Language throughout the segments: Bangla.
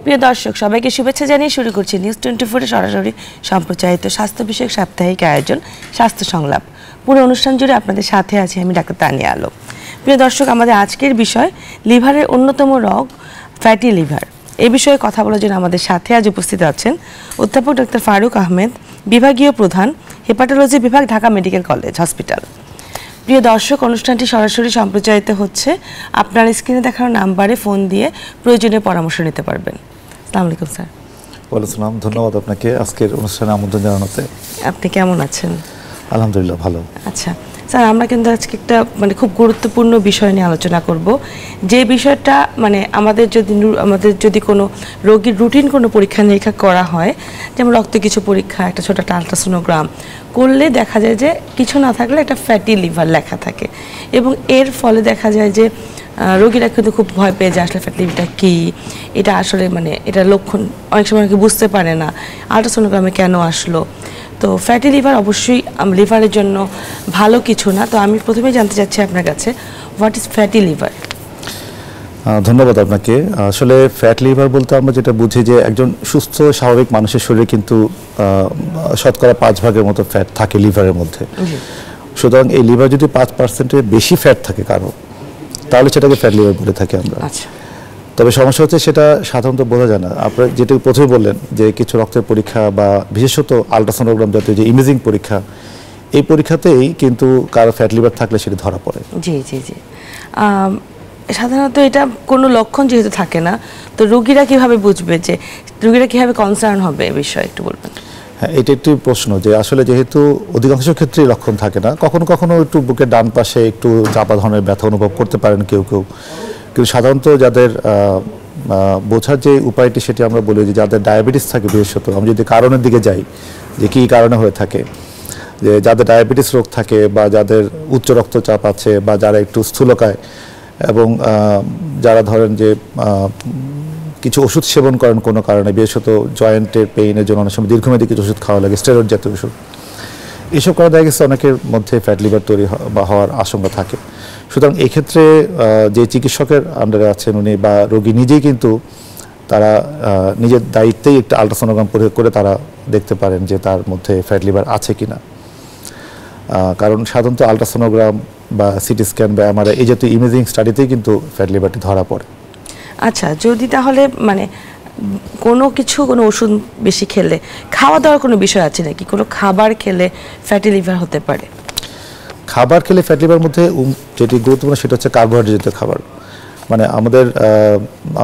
প্রিয় দর্শক সবাইকে শুভেচ্ছা জানিয়ে শুরু করছি নিউজ 24 এর সরাসরি সম্প্রচারিত স্বাস্থ্য বিষয়ক সাপ্তাহিক আয়োজন স্বাস্থ্য সংলাপ। পুরো অনুষ্ঠান জুড়ে আপনাদের সাথে আছি আমি ডাক্তার তানিয়া আলম। প্রিয় দর্শক, আমাদের আজকের বিষয় লিভারের অন্যতম রোগ ফ্যাটি লিভার। এই বিষয়ে কথা বলার জন্য আমাদের সাথে আজ উপস্থিত আছেন অধ্যাপক ডক্টর ফারুক আহমেদ, বিভাগীয় প্রধান, হেপাটোলজি বিভাগ, ঢাকা মেডিকেল কলেজ হসপিটাল। প্রিয় দর্শক, অনুষ্ঠানটি সরাসরি সম্প্রচারিত হচ্ছে। আপনার স্ক্রিনে দেখানো নাম্বারে ফোন দিয়ে প্রয়োজনীয় পরামর্শ নিতে পারবেন। আসসালামু আলাইকুম স্যার। ওয়ালাইকুম, ধন্যবাদ আপনাকে আজকের অনুষ্ঠানে আমন্ত্রণ জানাতে। আপনি কেমন আছেন? আলহামদুলিল্লাহ ভালো। আচ্ছা স্যার, আমরা কিন্তু আজকে একটা খুব গুরুত্বপূর্ণ বিষয় নিয়ে আলোচনা করব। যে বিষয়টা আমাদের যদি কোনো রোগীর রুটিন কোনো পরীক্ষা নিরীক্ষা করা হয়, যেমন রক্ত কিছু পরীক্ষা, একটা ছোট একটা আলট্রাসোনোগ্রাম করলে দেখা যায় যে কিছু না থাকলে একটা ফ্যাটি লিভার লেখা থাকে, এবং এর ফলে দেখা যায় যে রোগীরা কিন্তু খুব ভয় পেয়ে যায় আসলে ফ্যাটি লিভারটা কী, এটা আসলে এটা লক্ষণ অনেক সময় বুঝতে পারে না, আলট্রাসোনোগ্রামে কেন আসলো। তো ফ্যাটি লিভার অবশ্যই লিভারের জন্য ভালো কিছু না। তো আমি প্রথমেই জানতে চাচ্ছি আপনার কাছে, হোয়াট ইজ ফ্যাটি লিভার? ধন্যবাদ আপনাকে। আসলে ফ্যাট লিভার বলতে আমরা যেটা বুঝি যে একজন সুস্থ স্বাভাবিক মানুষের শরীরে কিন্তু শতকরা 5 ভাগের মতো ফ্যাট থাকে লিভারের মধ্যে। সুতরাং এই লিভার যদি 5%-এর বেশি ফ্যাট থাকে কারো, তাহলে সেটাকে ফ্যাট লিভার বলে থাকি আমরা। আচ্ছা, তবে সমস্যা হচ্ছে সেটা সাধারণত বোঝা যায় না। আপনি যেটা প্রথমে বললেন যে কিছু রক্তের পরীক্ষা বা বিশেষত আলট্রাসোনোগ্রাম জাতীয় যে ইমেজিং পরীক্ষা, এই পরীক্ষাতেই কিন্তু কারো ফ্যাট লিভার থাকলে সেটা ধরা পড়ে। জি জি জি। সাধারণত এটা কোনো লক্ষণ যেহেতু থাকে না, তো রোগীরা কিভাবে বুঝবে, যে রোগীরা কিভাবে কনসার্ন হবে এই বিষয়ে একটু বলবেন? হ্যাঁ, এটা একটি প্রশ্ন যে আসলে যেহেতু অধিকাংশ ক্ষেত্রেই লক্ষণ থাকে না, কখনো কখনো একটু বুকের ডান পাশে একটু চাপা ধরনের ব্যথা অনুভব করতে পারেন কেউ কেউ, কিন্তু সাধারণত যাদের বোঝার যে উপায়টি সেটি আমরা বলি যে যাদের ডায়াবেটিস থাকে, বিশেষত আমি যদি কারণের দিকে যাই যে কী কারণে হয়ে থাকে, যে যাদের ডায়াবেটিস রোগ থাকে বা যাদের উচ্চ রক্তচাপ আছে বা যারা একটু স্থূলকায় এবং যারা ধরেন যে কিছু ওষুধ সেবন করেন কোনো কারণে, বিশেষত জয়েন্টের পেইনের জন্য অনেক সময় দীর্ঘমেয়াদী কিছু ওষুধ খাওয়া লাগে, স্টেরয়েড জাতীয় ওষুধ, এইসব কারণে দেখা গেছে অনেকের মধ্যে ফ্যাট লিভার তৈরি বা হওয়ার আশঙ্কা থাকে। সুতরাং এক্ষেত্রে যে চিকিৎসকের আন্ডারে আছেন উনি বা রোগী নিজেই কিন্তু তারা নিজের দায়িত্বেই একটা আলট্রাসোনোগ্রাম করে তারা দেখতে পারেন যে তার মধ্যে ফ্যাট লিভার আছে কিনা। কারণ সাধারণত আলট্রাসোনোগ্রাম বা সিটি স্ক্যান বা এমআরআই এই জাতীয় ইমেজিং স্টাডিতেই কিন্তু ফ্যাট লিভারটি ধরা পড়ে। আচ্ছা, যদি তাহলে কোনো ওষুধ বেশি খেলে, খাওয়া দাওয়ার কোনো বিষয় আছে নাকি? কোনো খাবার খেলে ফ্যাটি লিভার হতে পারে? খাবার খেলে ফ্যাট লিভার মধ্যে যেটি গুরুত্বপূর্ণ সেটা হচ্ছে কার্বোহাইড্রেট জাতীয় খাবার।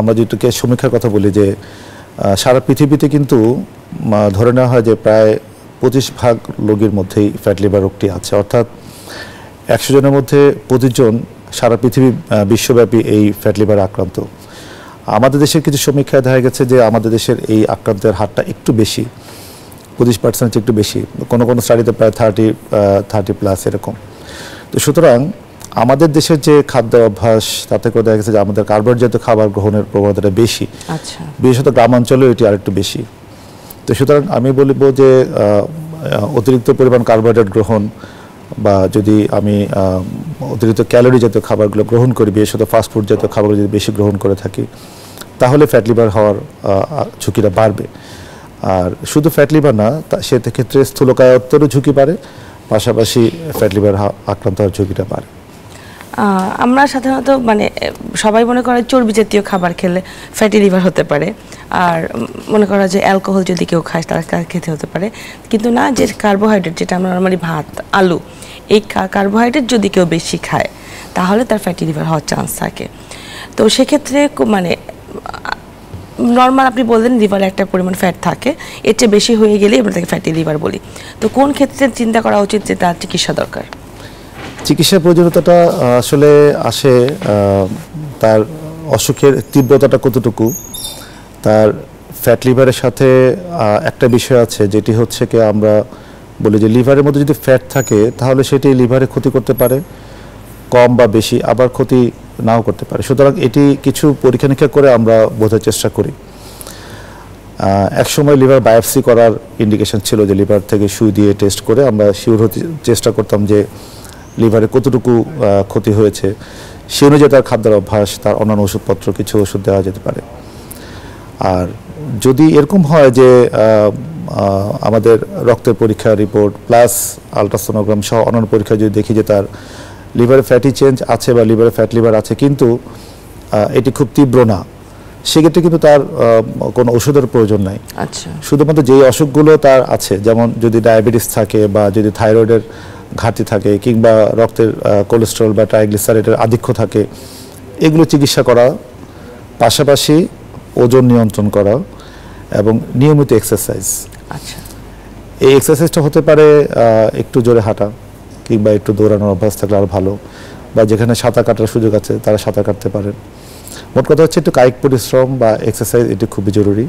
আমরা যেটুকু সমীক্ষার কথা বলি যে সারা পৃথিবীতে কিন্তু ধরে নেওয়া হয় যে প্রায় 25 ভাগ রোগীর মধ্যেই ফ্যাট লিভার রোগটি আছে, অর্থাৎ 100 জনের মধ্যে 25 জন সারা পৃথিবী বিশ্বব্যাপী এই ফ্যাট লিভার আক্রান্ত। আমাদের দেশের কিছু সমীক্ষায় দেখা গেছে যে আমাদের দেশের এই আক্রান্তের হারটা একটু বেশি, 25% একটু বেশি, কোনো কোনো স্টাডিতে প্রায় 30+ এরকম। তো সুতরাং আমাদের দেশের যে খাদ্য অভ্যাস, তাতে করে দেখা গেছে যে আমাদের কার্বোহাইড্রেট জাতীয় খাবার গ্রহণের প্রবণতাটা বেশি। আচ্ছা, বিশেষত গ্রামাঞ্চলেও এটি আরেকটু বেশি। তো সুতরাং আমি বলব যে অতিরিক্ত পরিমাণ কার্বোহাইড্রেট গ্রহণ বা যদি আমি অতিরিক্ত ক্যালোরি জাতীয় খাবারগুলো গ্রহণ করি, বিশেষত ফাস্টফুড জাতীয় খাবারগুলো যদি বেশি গ্রহণ করে থাকি, তাহলে ফ্যাট লিভার হওয়ার ঝুঁকিটা বাড়বে। আর শুধু ফ্যাট লিভার না, সেক্ষেত্রে স্থূলকায়ত্বেরও ঝুঁকি বাড়ে, পাশাপাশি ফ্যাট লিভার আক্রান্ত হওয়ার ঝুঁকিটা বাড়ে। আমরা সাধারণত সবাই মনে করে চর্বি জাতীয় খাবার খেলে ফ্যাটি লিভার হতে পারে, আর মনে করা যে অ্যালকোহল যদি কেউ খায় তার খেতে হতে পারে, কিন্তু না, যে কার্বোহাইড্রেট, যেটা আমরা নর্মালি ভাত, আলু, এই কার্বোহাইড্রেট যদি কেউ বেশি খায় তাহলে তার ফ্যাটি লিভার হওয়ার চান্স থাকে। তো সেক্ষেত্রে নর্মাল আপনি বললেন লিভারে একটা পরিমাণ ফ্যাট থাকে, এর চেয়ে বেশি হয়ে গেলে আমরা তাকে ফ্যাটি লিভার বলি। তো কোন ক্ষেত্রে চিন্তা করা উচিত যে তার চিকিৎসা দরকার? চিকিৎসার প্রয়োজনীয়তাটা আসলে আসে তার অসুখের তীব্রতাটা কতটুকু, তার ফ্যাট লিভারের সাথে একটা বিষয় আছে যেটি হচ্ছে কি আমরা বলি যে লিভারের মধ্যে যদি ফ্যাট থাকে তাহলে সেটি লিভারে ক্ষতি করতে পারে, কম বা বেশি, আবার ক্ষতি নাও করতে পারে। সুতরাং এটি কিছু পরীক্ষা নিরীক্ষা করে আমরা বোঝার চেষ্টা করি। একসময় লিভার বায়োপসি করার ইন্ডিকেশন ছিল, যে লিভার থেকে সুই দিয়ে টেস্ট করে আমরা শিওর হতে চেষ্টা করতাম যে লিভারে কতটুকু ক্ষতি হয়েছে, সে অনুযায়ী তার খাদ্যের অভ্যাস, তার অন্যান্য ওষুধপত্র, কিছু ওষুধ দেওয়া যেতে পারে। আর যদি এরকম হয় যে আমাদের রক্তের পরীক্ষা রিপোর্ট প্লাস আলট্রাসোনোগ্রাম সহ অন্যান্য পরীক্ষা যদি দেখি যে তার লিভারে ফ্যাটি চেঞ্জ আছে বা লিভারে ফ্যাট লিভার আছে কিন্তু এটি খুব তীব্র না, সেক্ষেত্রে কিন্তু তার কোনো ওষুধের প্রয়োজন নাই। আচ্ছা, শুধুমাত্র যেই অসুখগুলো তার আছে, যেমন যদি ডায়াবেটিস থাকে বা যদি থাইরয়েডের ঘাটতি থাকে কিংবা রক্তের কোলেস্টেরল বা ট্রাইগ্লিসারাইডের আধিক্য থাকে, এগুলো চিকিৎসা করা, পাশাপাশি ওজন নিয়ন্ত্রণ করা এবং নিয়মিত এক্সারসাইজ। আচ্ছা, এই এক্সারসাইজটা হতে পারে একটু জোরে হাঁটা কিংবা একটু দৌড়ানোর অভ্যাস থাকলে আরও ভালো, বা যেখানে সাঁতার কাটার সুযোগ আছে তারা সাঁতার কাটতে পারেন। মোট কথা হচ্ছে একটু কায়িক পরিশ্রম বা এক্সারসাইজ এটি খুবই জরুরি,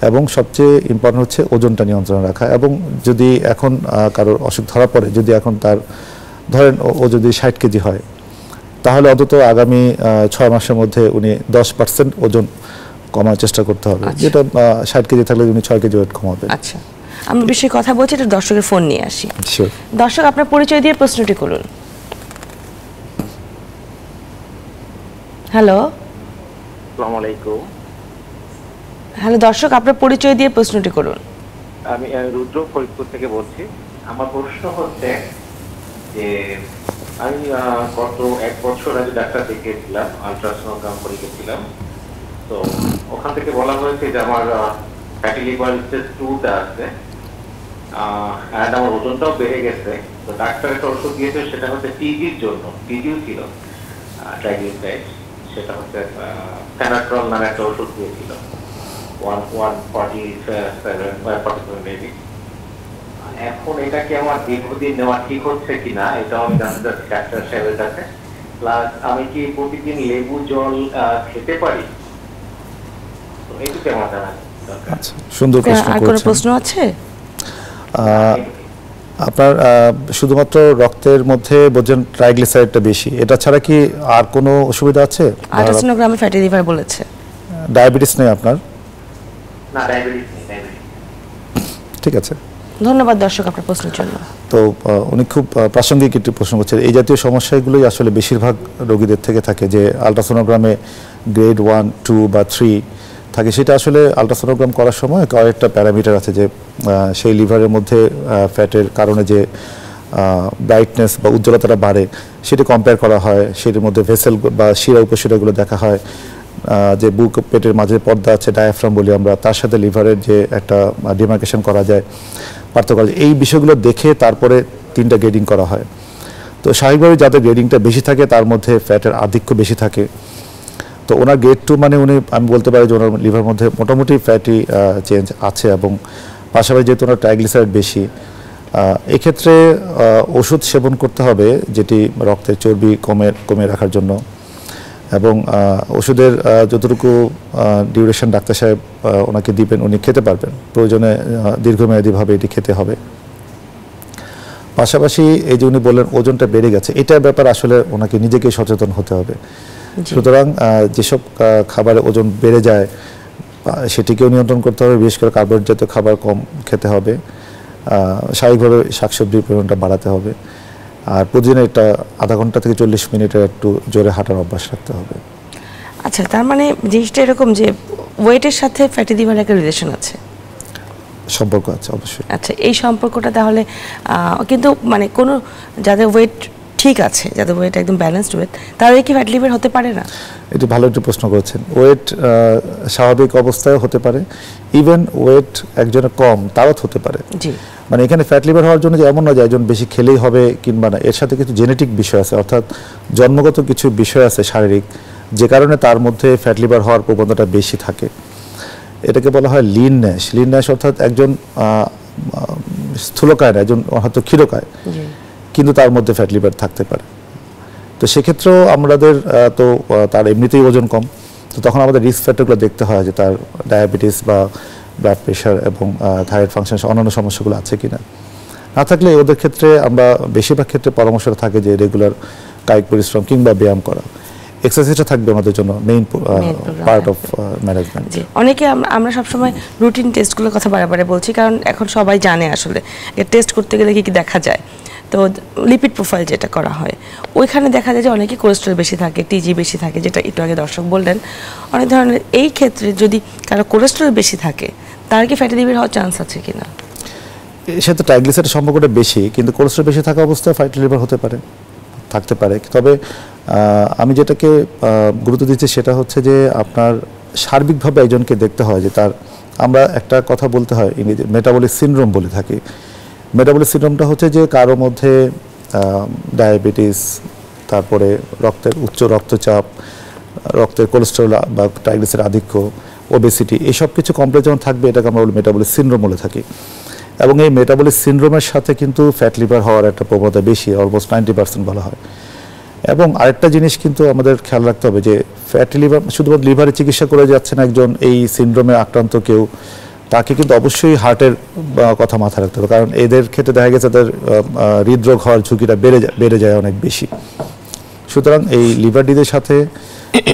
এবং সবচেয়ে ইম্পর্টেন্ট হচ্ছে ওজনটা নিয়ন্ত্রণে রাখা। এবং যদি এখন কারোর অসুখ ধরা পড়ে, যদি এখন তার ধরেন ও যদি 60 কেজি হয়, তাহলে অন্তত আগামী 6 মাসের মধ্যে উনি 10% ওজন কমার চেষ্টা করতে হবে। যেটা 60 কেজি থাকলে উনি 6 কেজি ওয়েট কমাবে। আচ্ছা, আমরা বিষয়ে কথা বলছি, এটা দর্শকের ফোন নিয়ে আসি। শিওর। দর্শক, আপনার পরিচয় দিয়ে প্রশ্নটি করুন। হ্যালো। আসসালামু আলাইকুম। হ্যালো দর্শক, আপনার পরিচয় দিয়ে প্রশ্নটি করুন। আমি রুদ্র ফরিদপুর থেকে বলছি। আমার প্রশ্ন হচ্ছে যে আমি গত 1 বছর আগে ডাক্তার দেখিয়েছিলাম, আলট্রাসোনোগ্রাম করে গেছিলাম। তো ওখান থেকে বলা হয়েছে যে আমার ফ্যাটি লিভার স্টেজ 2টা আছে, আর আমার ওজনটাও বেড়ে গেছে। তো ডাক্তার একটা ওষুধ দিয়েছে, সেটা হচ্ছে টিবির জন্য, টিবিও ছিল ট্রাইগ্লিসারাইড, সেটা হচ্ছে ফেনাট্রল নামে একটা ওষুধ দিয়েছিল 147 মেবি। এখন এটা কি আমার দীর্ঘদিন নেওয়া ঠিক হচ্ছে কিনা, এটাও আমি জানতে চাচ্ছি ডাক্তার সাহেবের কাছে। প্লাস আমি কি প্রতিদিন লেবু জল খেতে পারি? তো এইটুকু আমার জানা দরকার। আচ্ছা, সুন্দর প্রশ্ন আর কোনো করেছেন। প্রশ্ন আছে? আপনার শুধুমাত্র রক্তের মধ্যে বলছেন ট্রাইগ্লিসারাইডটা বেশি, এটা ছাড়া কি আর কোনো অসুবিধা আছে? আলট্রাসোনোগ্রামে ফ্যাটি লিভার বলেছে। ডায়াবেটিস নেই আপনার? না, ডায়াবেটিস নেই, ডায়াবেটিস। ঠিক আছে, ধন্যবাদ দর্শক আপনার প্রশ্নের জন্য। তো উনি খুব প্রাসঙ্গিক একটি প্রশ্ন করছেন। এই জাতীয় সমস্যাগুলোই আসলে বেশিরভাগ রোগীদের থেকে থাকে, যে আলট্রাসোনোগ্রামে গ্রেড 1, 2 বা 3 থাকে। সেটা আসলে আলট্রাসোনোগ্রাম করার সময় কয়েকটা প্যারামিটার আছে, যে সেই লিভারের মধ্যে ফ্যাটের কারণে যে ব্রাইটনেস বা উজ্জ্বলতাটা বাড়ে সেটা কম্পেয়ার করা হয়। সেটার মধ্যে ভেসেল বা শিরা উপশিরাগুলো দেখা হয়, যে বুক পেটের মাঝে পর্দা আছে, ডায়াফ্রাম বলি আমরা, তার সাথে লিভারের যে একটা ডিমার্কেশন করা যায়, পার্থক্য। এই বিষয়গুলো দেখে তারপরে 3টা গ্রেডিং করা হয়। তো স্বাভাবিকভাবে যাদের গ্রেডিংটা বেশি থাকে তার মধ্যে ফ্যাটের আধিক্য বেশি থাকে। তো ওনার গ্রেড 2 মানে উনি, আমি বলতে পারি যে ওনার লিভার মধ্যে মোটামুটি ফ্যাটি চেঞ্জ আছে, এবং পাশাপাশি যেহেতু ওনার ট্রাইগ্লিসারাইড বেশি, এক্ষেত্রে ওষুধ সেবন করতে হবে যেটি রক্তের চর্বি কমে রাখার জন্য, এবং ওষুধের যতটুকু ডিউরেশন ডাক্তার সাহেব ওনাকে দিবেন উনি খেতে পারবেন, প্রয়োজনে দীর্ঘমেয়াদীভাবে এটি খেতে হবে। পাশাপাশি এই যে উনি বললেন ওজনটা বেড়ে গেছে, এটার ব্যাপারে আসলে ওনাকে নিজেকেই সচেতন হতে হবে। সুতরাং যেসব খাবারে ওজন বেড়ে যায় সেটিকেও নিয়ন্ত্রণ করতে হবে, বিশেষ করে কার্বোহাইড্রেট জাতীয় খাবার কম খেতে হবে, স্বাভাবিকভাবে শাকসবজির পরিমাণটা বাড়াতে হবে, আর প্রতিদিন একটা আধা ঘন্টা থেকে 40 মিনিটের একটু জোরে হাঁটার অভ্যাস রাখতে হবে। আচ্ছা, তার মানে জিনিসটা এরকম যে ওয়েটের সাথে ফ্যাটি লিভারের একটা রিলেশন আছে, সম্পর্ক আছে অবশ্যই। আচ্ছা, এই সম্পর্কটা তাহলে কিন্তু মানে কোনো যাদের ওয়েট ঠিক আছে, যাদের ওয়েট একদম ব্যালেন্সড ওয়েট, তাহলে কি ফ্যাটি লিভার হতে পারে না? এটি ভালো একটি প্রশ্ন করেছেন। ওয়েট স্বাভাবিক অবস্থায় হতে পারে, ইভেন ওয়েট একজনের কম তাও হতে পারে। জি, মানে এখানে ফ্যাট লিভার হওয়ার জন্য যে এমন না যে একজন বেশি খেলেই হবে কিংবা না, এর সাথে কিছু জেনেটিক বিষয় আছে, অর্থাৎ জন্মগত কিছু বিষয় আছে শারীরিক, যে কারণে তার মধ্যে ফ্যাট লিভার হওয়ার প্রবণতাটা বেশি থাকে। এটাকে বলা হয় লিন ন্যাশ, অর্থাৎ একজন স্থূলকায় না, একজন হয়তো ক্ষীরকায়, কিন্তু তার মধ্যে ফ্যাট লিভার থাকতে পারে। তো সেক্ষেত্রেও আমাদের তো তার এমনিতেই ওজন কম, তো তখন আমাদের রিস্ক ফ্যাক্টরগুলো দেখতে হয় যে তার ডায়াবেটিস বা ব্লাড প্রেশার এবং থাইরয়েড ফাংশন অন্যান্য সমস্যাগুলো আছে কিনা। না থাকলে ওদের ক্ষেত্রে আমরা বেশিরভাগ ক্ষেত্রে পরামর্শ থাকে যে রেগুলার কায়িক পরিশ্রম কিংবা ব্যায়াম করা, এক্সারসাইজটা থাকবে আমাদের জন্য মেইন পার্ট অফ ম্যানেজমেন্ট। অনেকে আমরা সবসময় রুটিন টেস্টগুলোর কথা বারে বলছি, কারণ এখন সবাই জানে আসলে টেস্ট করতে গেলে কি কি দেখা যায়। তো লিপিড প্রোফাইল যেটা করা হয় ওইখানে দেখা যায় যে অনেকে কোলেস্ট্রল বেশি থাকে, টিজি বেশি থাকে, যেটা একটু আগে দর্শক বললেন। অনেক ধরনের এই ক্ষেত্রে যদি কারো কোলেস্ট্রল বেশি থাকে তার কি ফ্যাটি লিভার হওয়ার চান্স আছে কিনা? এর সাথে ট্রাইগ্লিসারাইডের সম্পর্কটা বেশি, কিন্তু কোলেস্ট্রল বেশি থাকা অবস্থায় ফ্যাটি লিভার থাকতে পারে। তবে আমি যেটাকে গুরুত্ব দিচ্ছি সেটা হচ্ছে যে আপনার সার্বিকভাবে একজনকে দেখতে হয় যে তার, আমরা একটা কথা বলতে হয় ইংরেজি মেটাবলিক সিনড্রোম বলে থাকি। মেটাবলিক সিনড্রোমটা হচ্ছে যে কারো মধ্যে ডায়াবেটিস, তারপরে রক্তের উচ্চ রক্তচাপ, রক্তের কোলেস্ট্রল বা ট্রাইগ্লিসারাইড আধিক্য, ওবেসিটি, এইসব কিছু কমপ্লেক্স যখন থাকবে এটাকে আমরা মেটাবলিক সিনড্রোম বলে থাকি। এবং এই মেটাবলিক সিনড্রোমের সাথে কিন্তু ফ্যাট লিভার হওয়ার একটা প্রবণতা বেশি, অলমোস্ট 90% বলা হয়। এবং আরেকটা জিনিস কিন্তু আমাদের খেয়াল রাখতে হবে যে ফ্যাটি লিভার শুধুমাত্র লিভারের চিকিৎসা করে যাচ্ছে না একজন এই সিনড্রোমে আক্রান্ত কেউ, তাকে কিন্তু অবশ্যই হার্টের কথা মাথায় রাখতে হবে, কারণ এদের ক্ষেত্রে দেখা গেছে তাদের হৃদরোগ হওয়ার ঝুঁকিটা বেড়ে যায় অনেক বেশি। সুতরাং এই লিভার ডিজের সাথে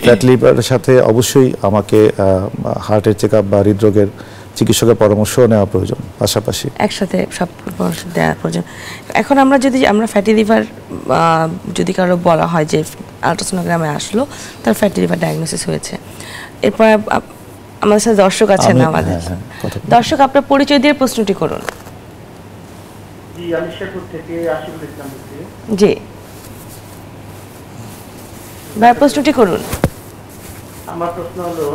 ফ্যাট লিভারের সাথে অবশ্যই আমাকে হার্টের চেক আপ বা হৃদরোগের চিকিৎসকের পরামর্শ নেওয়া প্রয়োজন, পাশাপাশি একসাথে সব পরামর্শ দেওয়া প্রয়োজন। এখন আমরা ফ্যাটি লিভার যদি কারো বলা হয় যে আল্ট্রাসোনোগ্রামে আসলো তার ফ্যাটি লিভার ডায়াগনোসিস হয়েছে, এরপর আমাদের সাথে দর্শক আছেন আমাদের। দর্শক, আপনার পরিচয় দিয়ে প্রশ্নটি করুন। জি, আমি শেরপুর থেকে আশিকুল ইসলাম বলছি। জি ভাই, প্রশ্নটি করুন। আমার প্রশ্ন হলো,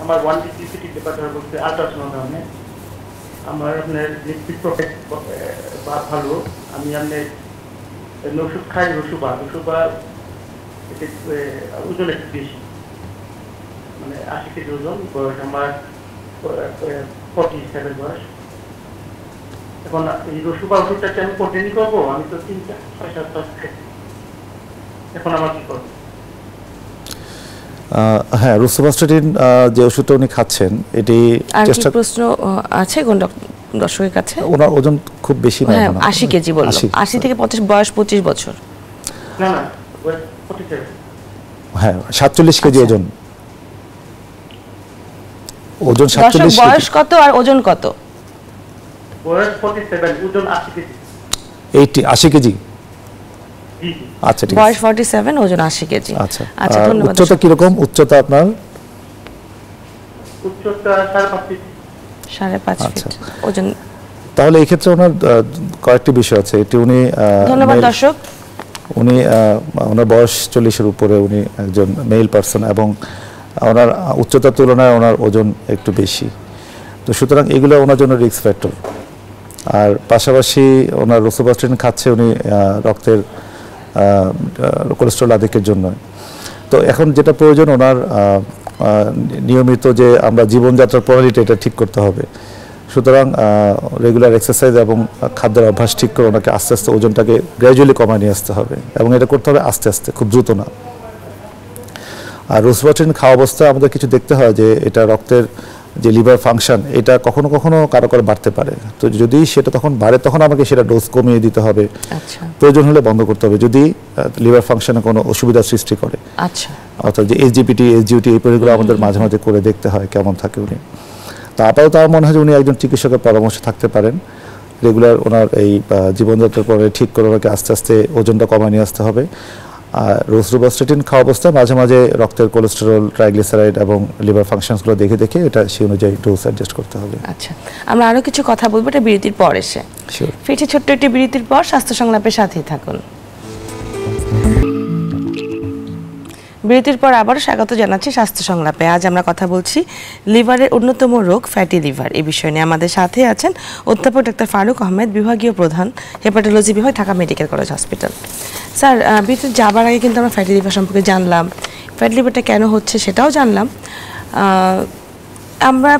আমার 1 ডিগ্রি লিপিড ব্যাপারটা বলতে আল্ট্রাসোনোগ্রামে আমার আপনার লিপিড প্রোফাইল ভালো, আমি আপনার ওষুধ খাই, রসুবা ওজন একটু বেশি, মানে 80 কেজি ওজন, বয়স আমার 47 বয়স। এখন এই রসুবা ওষুধটাকে আমি কন্টিনিউ করবো? আমি তো 3-6-7 খাই, এখন আমার কি করবো? হ্যাঁ, রোসুভাস্টাটিন যে ওষুধটা উনি খাচ্ছেন এটি চেষ্টা প্রশ্ন আছে কোন দর্শকের কাছে? ওনার ওজন খুব বেশি না, হ্যাঁ 80 কেজি বললো, 80 থেকে 50, বয়স 25 বছর। না না, 47। হ্যাঁ 47 কেজি ওজন। ওজন 47, বয়স কত আর ওজন কত? বয়স 47, ওজন 80 কেজি। 80 কেজি। জি। আচ্ছা, ঠিক আছে। বয়স 47, ওজন 80 কেজি। আচ্ছা, ধন্যবাদ। উচ্চতা কি রকম? উচ্চতা আপনার? উচ্চতা 5.5 ফিট। 5.5 ফিট ওজন। তাহলে এই ক্ষেত্রে ওনার কয়েকটি বিষয় আছে। এটি উনি, ধন্যবাদ দর্শক, উনি ওনার বয়স 40-এর উপরে, উনি একজন মেল পারসন এবং ওনার উচ্চতার তুলনায় ওনার ওজন একটু বেশি, তো সুতরাং এগুলো ওনার জন্য রিস্ক ফ্যাক্টর। আর পাশাপাশি ওনার রোসুভাস্টাটিন খাচ্ছে উনি রক্তের কোলেস্ট্রল আধিক্যের জন্য। তো এখন যেটা প্রয়োজন ওনার নিয়মিত যে আমরা জীবনযাত্রার প্রণালীটা এটা ঠিক করতে হবে। সুতরাং রেগুলার এক্সারসাইজ এবং খাদ্যের অভ্যাস ঠিক করে ওনাকে আস্তে আস্তে ওজনটাকে গ্র্যাজুয়ালি কমায় নিয়ে আসতে হবে, এবং এটা করতে হবে আস্তে আস্তে, খুব দ্রুত না। আর রোসুভাস্টাটিন খাওয়া অবস্থায় আমাদের কিছু দেখতে হয় যে এটা রক্তের যে লিভার ফাংশন এটা কখনো কখনো কারো বাড়তে পারে, তো যদি সেটা তখন বাড়ে তখন আমাকে সেটা ডোজ কমিয়ে দিতে হবে, প্রয়োজন হলে বন্ধ করতে হবে যদি লিভার ফাংশনে কোনো অসুবিধার সৃষ্টি করে। আচ্ছা, অর্থাৎ যে এসজিপিটি, এসজিওটি এই পরীক্ষাগুলো আমাদের মাঝে মাঝে করে দেখতে হয় কেমন থাকে উনি। তো আপাতত আমার মনে হয় যে উনি একজন চিকিৎসকের পরামর্শ থাকতে পারেন, রেগুলার ওনার এই জীবনযাত্রার পরে ঠিক করে ওনাকে আস্তে আস্তে ওজনটা কমায় নিয়ে আসতে হবে। আর রোসুভাস্টাটিন খাওয়া অবস্থায় মাঝে মাঝে রক্তের কোলেস্টেরল, ট্রাইগ্লিসারাইড এবং লিভার ফাংশনসগুলো দেখে দেখে এটা সেই অনুযায়ী ডোজ অ্যাডজাস্ট করতে হবে। আচ্ছা, আমরা আরও কিছু কথা বলবো এটা বিরতির পর এসে। ফিরছি ছোট্ট একটি বিরতির পর, স্বাস্থ্য সংলাপের সাথেই থাকুন। বিরতির পর আবারও স্বাগত জানাচ্ছি স্বাস্থ্য সংলাপে। আজ আমরা কথা বলছি লিভারের অন্যতম রোগ ফ্যাটি লিভার, এই বিষয় নিয়ে আমাদের সাথে আছেন অধ্যাপক ডাক্তার ফারুক আহমেদ, বিভাগীয় প্রধান, হেপাটোলজি বিভাগ, Dhaka medical college hospital. Sir, বিরতি যাবার আগে কিন্তু আমরা ফ্যাটি লিভার সম্পর্কে জানলাম, ফ্যাটি লিভারটা কেন হচ্ছে সেটাও জানলাম। আমরা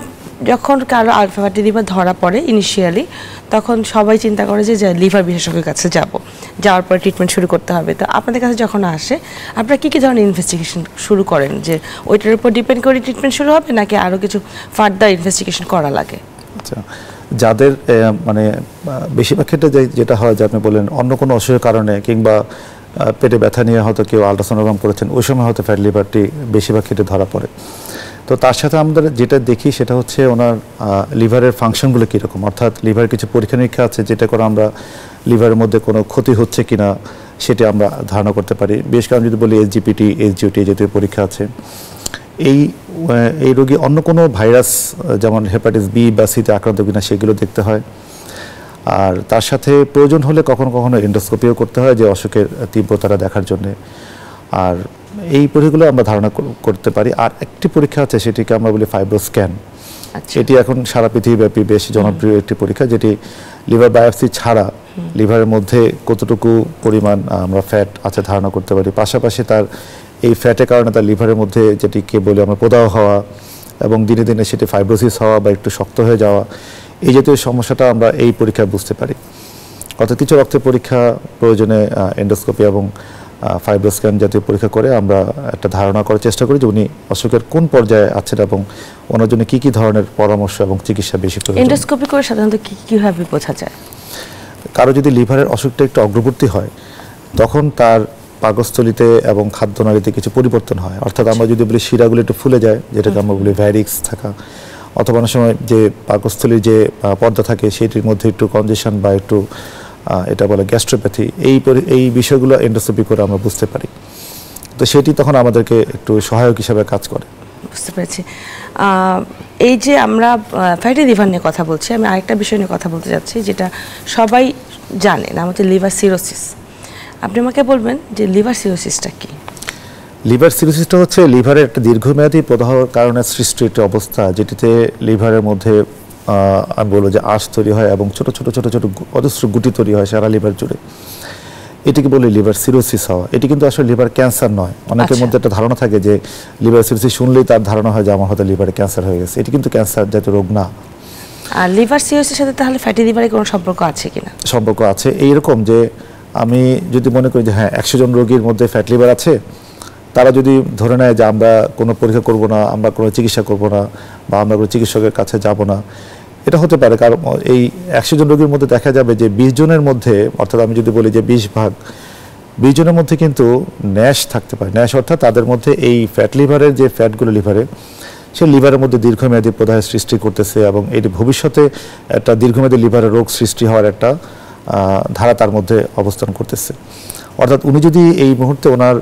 যখন কারো ফ্যাটি লিভার ধরা পড়ে ইনিশিয়ালি, তখন সবাই চিন্তা করে যে লিভার বিশেষজ্ঞের কাছে যাওয়ার পরে ট্রিটমেন্ট শুরু করতে হবে। তো আপনাদের কাছে যখন আসে আপনারা কী কী ধরনের ইনভেস্টিগেশন শুরু করেন, যে ওইটার উপর ডিপেন্ড করে ট্রিটমেন্ট শুরু হবে নাকি আরও কিছু ফার্দার ইনভেস্টিগেশন করা লাগে? আচ্ছা, যাদের মানে বেশিরভাগ ক্ষেত্রে যেটা হয় যে আপনি বলেন অন্য কোনো অসুখের কারণে কিংবা পেটে ব্যথা নিয়ে হয়তো কেউ আল্ট্রাসোনোগ্রাম করেছেন, ওই সময় হয়তো ফ্যাটি লিভারটি বেশিরভাগ ক্ষেত্রে ধরা পড়ে। তো তার সাথে আমরা যেটা দেখি সেটা হচ্ছে ওনার লিভারের ফাংশনগুলো কীরকম, অর্থাৎ লিভারের কিছু পরীক্ষা নিরীক্ষা আছে যেটা করে আমরা লিভারের মধ্যে কোনো ক্ষতি হচ্ছে কিনা সেটা আমরা ধারণা করতে পারি। বিশেষ করে যদি বলি SGPT, SGOT জাতীয় পরীক্ষা আছে। এই রোগী অন্য কোনো ভাইরাস যেমন হেপাটাইটিস বি বা সিতে আক্রান্ত কিনা সেগুলো দেখতে হয়। আর তার সাথে প্রয়োজন হলে কখনো কখনো এন্ডোস্কোপিও করতে হয় যে অসুখের তীব্রতাটা দেখার জন্যে। আর এই পরীক্ষাগুলো আমরা ধারণা করতে পারি। আর একটি পরীক্ষা আছে সেটিকে আমরা বলি ফাইব্রোস্ক্যান। এটি এখন সারা পৃথিবীব্যাপী বেশ জনপ্রিয় একটি পরীক্ষা, যেটি লিভার বায়োপসি ছাড়া লিভারের মধ্যে কতটুকু পরিমাণ আমরা ফ্যাট আছে ধারণা করতে পারি। পাশাপাশি তার এই ফ্যাটের কারণে তার লিভারের মধ্যে যেটিকে বলি আমরা প্রদাহ হওয়া এবং দিনে দিনে সেটি ফাইব্রোসিস হওয়া বা একটু শক্ত হয়ে যাওয়া, এই জাতীয় সমস্যাটা আমরা এই পরীক্ষায় বুঝতে পারি। অর্থাৎ কিছু রক্তের পরীক্ষা প্রয়োজনে এন্ডোস্কোপি এবং ফাইব্রোস্ক্যান জাতীয় পরীক্ষা করে আমরা একটা ধারণা করার চেষ্টা করি যে উনি অসুখের কোন পর্যায়ে আছেন এবং ওনার জন্য কী ধরনের পরামর্শ এবং চিকিৎসা বেশি প্রয়োজন। এন্ডোস্কোপি করে সাধারণত কীভাবে বোঝা যায়? কারো যদি লিভারের অসুখটা একটু অগ্রবর্তী হয় তখন তার পাকস্থলিতে এবং খাদ্যনালীতে কিছু পরিবর্তন হয়। অর্থাৎ আমরা যদি বলি শিরাগুলো একটু ফুলে যায়, যেটাকে আমরা বলি ভ্যারিক্স থাকা, অথবা অনেক সময় যে পাকস্থলীর যে পর্দা থাকে সেটির মধ্যে একটু কনজেশন বা একটু এটা বলে গ্যাস্ট্রোপ্যাথি, এই বিষয়গুলো এন্ডোস্কোপি করে আমরা বুঝতে পারি। তো সেটি তখন আমাদেরকে একটু সহায়ক হিসাবে কাজ করে। বুঝতে পেরেছি। এই যে আমরা ফ্যাটি লিভার নিয়ে কথা বলছি, আমি আরেকটা বিষয় নিয়ে কথা বলতে যাচ্ছি যেটা সবাই জানে, নাম হচ্ছে লিভার সিরোসিস। আপনি আমাকে বলবেন যে লিভার সিরোসিসটা কি? লিভার সিরোসিসটা হচ্ছে লিভারের একটা দীর্ঘমেয়াদী প্রদাহের কারণে সৃষ্ট একটি অবস্থা, যেটিতে লিভারের মধ্যে আমি বলবো যে আঁশ তৈরি হয় এবং ছোট ছোট ছোট ছোট অজস্র গুটি তৈরি হয় সারা লিভার জুড়ে। এটিকে বলে লিভার সিরোসিস হওয়া। এটি কিন্তু আসলে লিভার ক্যান্সার নয়। অনেকের মধ্যে একটা ধারণা থাকে যে লিভার সিরোসিস শুনলেই তার ধারণা হয় যে আমার হয়তো লিভারে ক্যান্সার হয়ে গেছে। এটি কিন্তু ক্যান্সার জাতীয় রোগ না। আর লিভার সিরোসিসের সাথে তাহলে ফ্যাটি লিভারের কোনো সম্পর্ক আছে কিনা? সম্পর্ক আছে এইরকম যে আমি যদি মনে করি যে হ্যাঁ 100 জন রোগীর মধ্যে ফ্যাট লিভার আছে, তারা যদি ধরে নেয় যে আমরা কোনো পরীক্ষা করব না, আমরা কোনো চিকিৎসা করব না, বা আমরা কোনো চিকিৎসকের কাছে যাব না, এটা হতে পারে। কারণ এই 100 জন রোগীর মধ্যে দেখা যাবে যে 20 জনের মধ্যে, অর্থাৎ আমি যদি বলি যে 20 জনের মধ্যে কিন্তু ন্যাশ থাকতে পারে। ন্যাশ অর্থাৎ তাদের মধ্যে এই ফ্যাট লিভারের যে ফ্যাটগুলো লিভারে, সে লিভারের মধ্যে দীর্ঘমেয়াদী প্রদাহের সৃষ্টি করতেছে এবং এটি ভবিষ্যতে একটা দীর্ঘমেয়াদী লিভারের রোগ সৃষ্টি হওয়ার একটা ধারা তার মধ্যে অবস্থান করতেছে। অর্থাৎ উনি যদি এই মুহূর্তে ওনার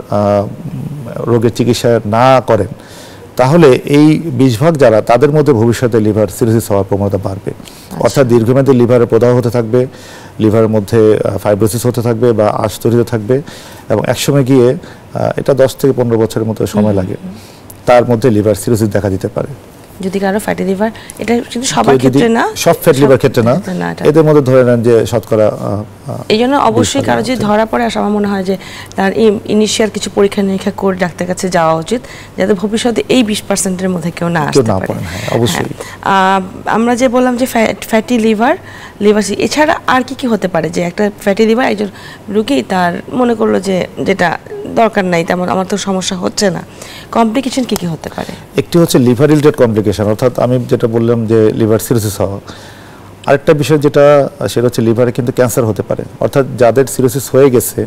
রোগের চিকিৎসা না করেন তাহলে এই 20 যারা, তাদের মধ্যে ভবিষ্যতে লিভার সিরোসিস হওয়ার প্রবণতা বাড়বে। অর্থাৎ দীর্ঘমেয়াদী লিভারের প্রদাহ হতে থাকবে, লিভারের মধ্যে ফাইব্রোসিস হতে থাকবে বা আঁশ তৈরি হতে থাকবে এবং একসময় গিয়ে এটা 10 থেকে 15 বছরের মতো সময় লাগে, তার মধ্যে লিভার সিরোসিস দেখা দিতে পারে। যদি কারো ফ্যাটি লিভার, এটা কিন্তু সবার ক্ষেত্রে না, সব ফ্যাট লিভার ক্ষেত্রে না, এদের মধ্যে ধরে নেন যে শতকরা। এই জন্য অবশ্যই কারো যদি ধরা পড়ে, আমার মনে হয় যে তার ইনিশিয়াল কিছু পরীক্ষা নিরীক্ষা করে ডাক্তারের কাছে যাওয়া উচিত, যাতে ভবিষ্যতে এই 20%-এর মধ্যে কেউ না আসতে পারে। অবশ্যই আমরা যে বললাম যে ফ্যাটি লিভার, এছাড়া আর কি হতে পারে? যে একটা ফ্যাটি লিভার একজন রোগী তার মনে করলো যে যেটা দরকার নাই, তেমন আমার তো সমস্যা হচ্ছে না, কমপ্লিকেশন কি হতে পারে? একটি হচ্ছে লিভার রিলেটেড কমপ্লিকেশন, অর্থাৎ আমি যেটা বললাম যে লিভার সিরোসিস হওয়া। আরেকটা বিষয় যেটা, সেটা হচ্ছে লিভারে কিন্তু ক্যান্সার হতে পারে। অর্থাৎ যাদের সিরোসিস হয়ে গেছে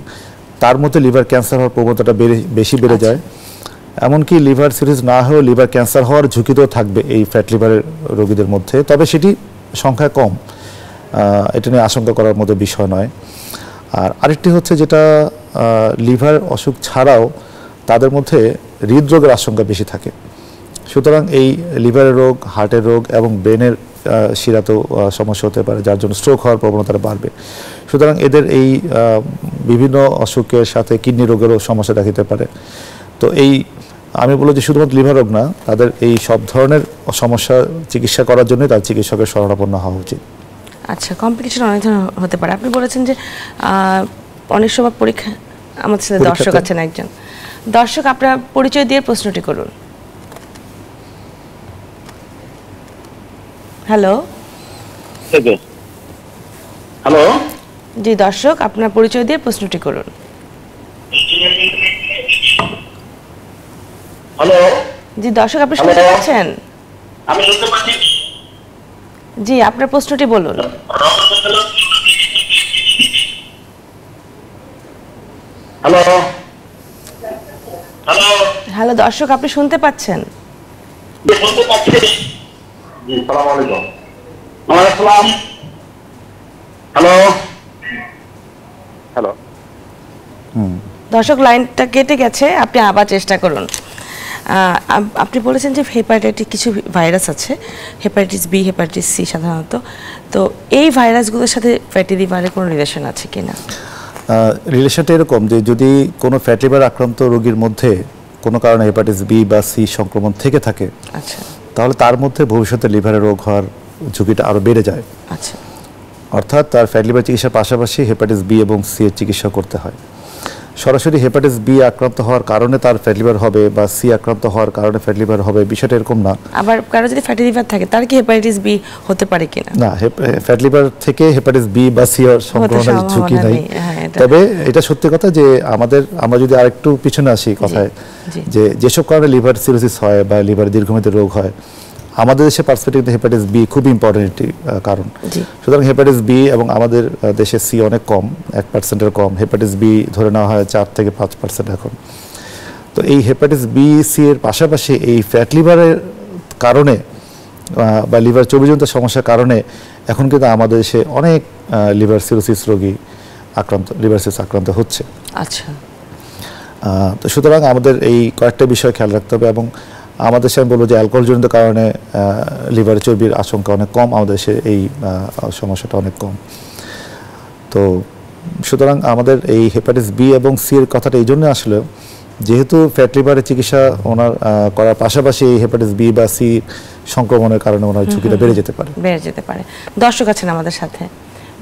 তার মধ্যে লিভার ক্যান্সার হওয়ার প্রবণতাটা বেশি বেড়ে যায়। এমনকি লিভার সিরোসিস না হয়েও লিভার ক্যান্সার হওয়ার ঝুঁকিতেও থাকবে এই ফ্যাট লিভারের রোগীদের মধ্যে, তবে সেটি সংখ্যা কম, এটা নিয়ে আশঙ্কা করার মতো বিষয় নয়। আর আরেকটি হচ্ছে যেটা লিভার অসুখ ছাড়াও তাদের মধ্যে হৃদরোগের আশঙ্কা বেশি থাকে। সুতরাং এই লিভারের রোগ, হার্টের রোগ এবং ব্রেনের শিরাতেও সমস্যা হতে পারে, যার জন্য স্ট্রোক হওয়ার প্রবণতাটা বাড়বে। সুতরাং এদের এই বিভিন্ন অসুখের সাথে কিডনি রোগেরও সমস্যা দেখা দিতে পারে। তো এই আমি বলবো যে শুধুমাত্র লিভার রোগ না, তাদের এই সব ধরনের সমস্যা চিকিৎসা করার জন্য তার চিকিৎসকের শরণাপন্ন হওয়া উচিত। আচ্ছা, কমপ্লিকেশন অনেক ধরনের হতে পারে। আপনি বলেছেন যে অনেক সময় পরীক্ষা, আমাদের সাথে দর্শক আছেন একজন দর্শক, আপনার পরিচয় দিয়ে প্রশ্নটি করুন। হ্যালো হ্যালো, জি দর্শক, আপনার পরিচয় দিয়ে প্রশ্নটি করুন। হ্যালো, জি দর্শক, আপনি শুনতে পাচ্ছেন? আমি শুনতে পাচ্ছি। জি, আপনার প্রশ্নটি বলুন। হ্যালো হ্যালো হ্যালো দর্শক, আপনি শুনতে পাচ্ছেন? শুনতে পাচ্ছি? জি, সালাম আলাইকুম। ওয়ালাইকুম আসসালাম। Hello hello. দর্শক লাইনটা কেটে গেছে, আপনি আবার চেষ্টা করুন। আপনি বলেছেন যে হেপাটাইটিস কিছু ভাইরাস আছে, হেপাটাইটিস বি, হেপাটাইটিস সি সাধারণত। তো এই ভাইরাসগুলোর সাথে ফ্যাটি লিভারের কোনো রিলেশন আছে কিনা? রিলেশনটা এরকম যে যদি কোনো ফ্যাটি লিভার আক্রান্ত রোগীর মধ্যে কোনো কারণে হেপাটাইটিস বি বা সি সংক্রমণ থেকে থাকে, আচ্ছা তাহলে তার মধ্যে ভবিষ্যতে লিভারের রোগ হওয়ার ঝুঁকিটা আরও বেড়ে যায়। আচ্ছা, অর্থাৎ তার ফ্যাটি লিভার চিকিৎসার পাশাপাশি হেপাটাইটিস বি এবং সি এর চিকিৎসা করতে হয়। সরাসরি হেপাটাইটিস বি আক্রান্ত হওয়ার কারণে তার ফ্যাটি লিভার হবে বা সি আক্রান্ত হওয়ার কারণে ফ্যাটি লিভার হবে, বিষয়টা এরকম না। আবার কারো যদি ফ্যাটি লিভার থাকে তার কি হেপাটাইটিস বি হতে পারে কিনা? না, ফ্যাটি লিভার থেকে হেপাটাইটিস বি বা সি এর সংক্রমণের ঝুঁকি নাই। তবে এটা সত্যি কথা যে আমরা যদি আরেকটু পিছনে আসি কথায়, যে যেসব কারণে লিভার সিরোসিস হয় বা লিভার দীর্ঘমেয়াদী রোগ হয়, আমাদের দেশে পার্সপেক্টিভে হেপাটাইটিস বি খুব ইম্পর্টেন্ট একটি কারণ। সুতরাং হেপাটাইটিস বি এবং আমাদের দেশে সি অনেক কম, 1%-এর কম। হেপাটাইটিস বি ধরে নেওয়া হয় 4 থেকে 5% এখন। তো এই হেপাটাইটিস বি সি এর পাশাপাশি এই ফ্যাট লিভারের কারণে বা লিভার চর্বিজনিত সমস্যার কারণে এখন কিন্তু আমাদের দেশে অনেক লিভার সিরোসিস রোগী লিভার সিরোসিস আক্রান্ত হচ্ছে। আচ্ছা, তো সুতরাং আমাদের এই কয়েকটা বিষয় খেয়াল রাখতে হবে। এবং আমাদের দেশে আমি বলবো যে অ্যালকোহলজনিত কারণে লিভারে চর্বির আশঙ্কা অনেক কম, আমাদের দেশে এই সমস্যাটা অনেক কম। তো সুতরাং আমাদের এই হেপাটাইটিস বি এবং সি এর কথাটা এই জন্য আসলে, যেহেতু ফ্যাট লিভারের চিকিৎসা ওনার করার পাশাপাশি এই হেপাটাইটিস বি বা সি সংক্রমণের কারণে ওনার ঝুঁকিটা বেড়ে যেতে পারে। দর্শক আছেন আমাদের সাথে।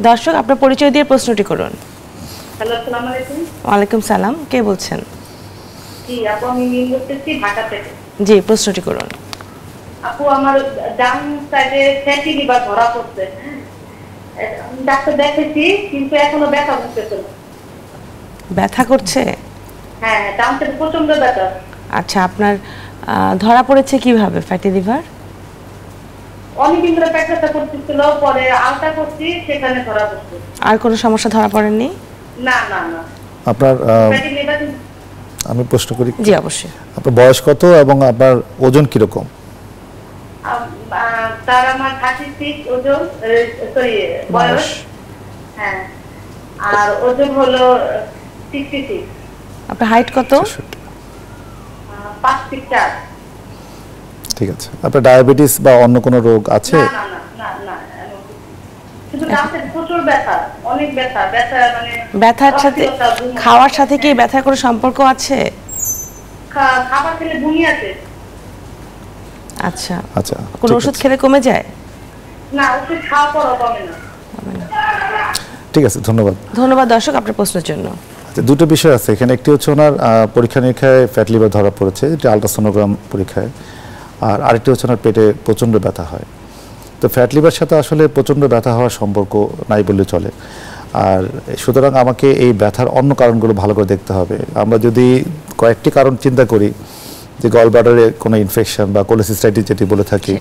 দর্শক, আপনার পরিচয় দিয়ে প্রশ্নটি করুন। হ্যালো, আসসালামু আলাইকুম। ওয়ালাইকুম সালাম, কে বলছেন? জি আপু, আমি মিল করতেছি ঢাকা থেকে। জি, প্রশ্নটি করুন। আপু, আমার ডান সাইডে ফ্যাটি লিভার ধরা পড়ছে। ডাক্তার দেখেছি কিন্তু এখনো ব্যথা করতেছে না। ব্যথা করছে? হ্যাঁ, ডান সাইডে প্রচন্ড ব্যথা। আচ্ছা, আপনার ধরা পড়েছে কিভাবে ফ্যাটি লিভার? অনেকদিন ধরে পেট ব্যথা করতেছিল, পরে আলটা করছি, সেখানে ধরা পড়ছে। আর কোনো সমস্যা ধরা পড়েননি? না না না। আপনার ফ্যাটি লিভার। আমি প্রশ্ন করি? জি অবশ্যই। আপনার বয়স কত এবং আপনার ওজন কিরকম? তার আমার 36 ওজন, সরি বয়স। হ্যাঁ, আর ওজন হলো 66। আপনার হাইট কত? 5 ফিট 4। ঠিক আছে। আপনার ডায়াবেটিস বা অন্য কোনো রোগ আছে? না না না না, শুধু দাঁতে প্রচুর ব্যথা, অনেক ব্যথা। মানে ব্যথার সাথে খাওয়ার সাথে কি ব্যথার কোনো সম্পর্ক আছে? খাবার খেলে বমি আসে। আচ্ছা, কোন ওষুধ খেলে কমে যায়? না, ওষুধ খাওয়ার পরও কমে না। ঠিক আছে, ধন্যবাদ দর্শক আপনার প্রশ্নের জন্য। দুটো বিষয় আছে এখানে। একটি হচ্ছে ওনার পরীক্ষা নিরীক্ষায় ফ্যাট লিভার ধরা পড়েছে, এটা আলট্রাসোনোগ্রাম পরীক্ষায়। আর আরেকটি হচ্ছে ওনার পেটে প্রচণ্ড ব্যথা হয়। তো ফ্যাট লিভার সাথে আসলে প্রচণ্ড ব্যথা হওয়ার সম্পর্ক নাই বললে চলে। আর সুতরাং আমাকে এই ব্যথার অন্য কারণগুলো ভালো করে দেখতে হবে। আমরা যদি কয়েকটি কারণ চিন্তা করি, যে গল ব্লাডারে কোনো ইনফেকশন বা কোলেসিস্টাইটিস যেটি বলে থাকি,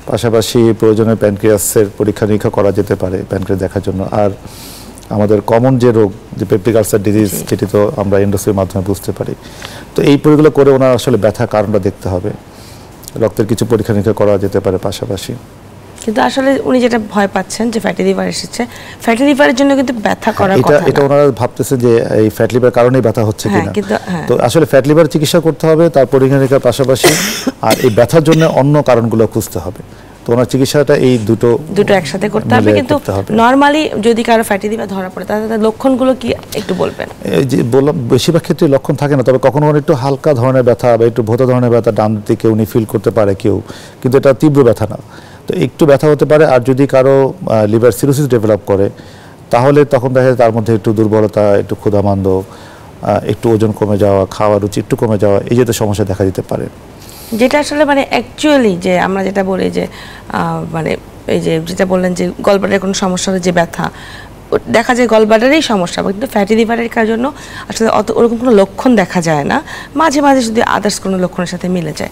পাশাপাশি প্রয়োজনে প্যানক্রিয়াসের পরীক্ষা নিরীক্ষা করা যেতে পারে প্যানক্রিয়াস দেখার জন্য। আর আমাদের কমন যে রোগ, যে পেপটিক আলসার ডিজিজ, যেটি তো আমরা এন্ডোস্কোপির মাধ্যমে বুঝতে পারি। তো এই পরীক্ষাগুলো করে ওনার আসলে ব্যথার কারণটা দেখতে হবে। রক্তের কিছু পরীক্ষা নিরীক্ষা করা যেতে পারে পাশাপাশি। কিন্তু আসলে উনি যেটা ভয় পাচ্ছেন যে ফ্যাটি লিভার এসেছে, ফ্যাটি লিভারের জন্য কিন্তু ব্যথা করার কথা না। এটা ওনারা ভাবতেছে যে এই ফ্যাট লিভার কারণেই ব্যথা হচ্ছে কিনা। তো আসলে ফ্যাট লিভার চিকিৎসা করতে হবে, তার পরীক্ষা নিরীক্ষার পাশাপাশি আর এই ব্যথার জন্য অন্য কারণগুলো খুঁজতে হবে। তো ওনার চিকিৎসাটা এই দুটো একসাথে করতে হবে। কিন্তু নরমালি যদি কারো ফ্যাটি লিভার ধরা পড়ে, তার লক্ষণগুলো কি একটু বলবেন? যে বললাম, বেশিরভাগ ক্ষেত্রে লক্ষণ থাকে না, তবে কখনো একটু হালকা ধরনের ব্যথা বা একটু ভোঁতা ধরনের ব্যথা ডান দিকে উনি ফিল করতে পারে কেউ, কিন্তু এটা তীব্র ব্যথা না। তো একটু ব্যথা হতে পারে। আর যদি কারো লিভার সিরোসিস ডেভেলপ করে, তাহলে তখন দেখা যায় তার মধ্যে একটু দুর্বলতা, একটু ক্ষুধামান্দ, একটু ওজন কমে যাওয়া, খাওয়ার রুচি একটু কমে যাওয়া, এই জাতীয় সমস্যা দেখা দিতে পারে। যেটা আসলে মানে অ্যাকচুয়ালি যে আমরা যেটা বলি যে মানে এই যে যেটা বললেন যে গলব্লাডারের কোনো সমস্যা হলে যে ব্যথা দেখা যায়, গলব্লাডারেই সমস্যা, কিন্তু ফ্যাটি লিভারের জন্য আসলে ওরকম কোনো লক্ষণ দেখা যায় না। মাঝে মাঝে যদি আদার্স কোনো লক্ষণের সাথে মিলে যায়।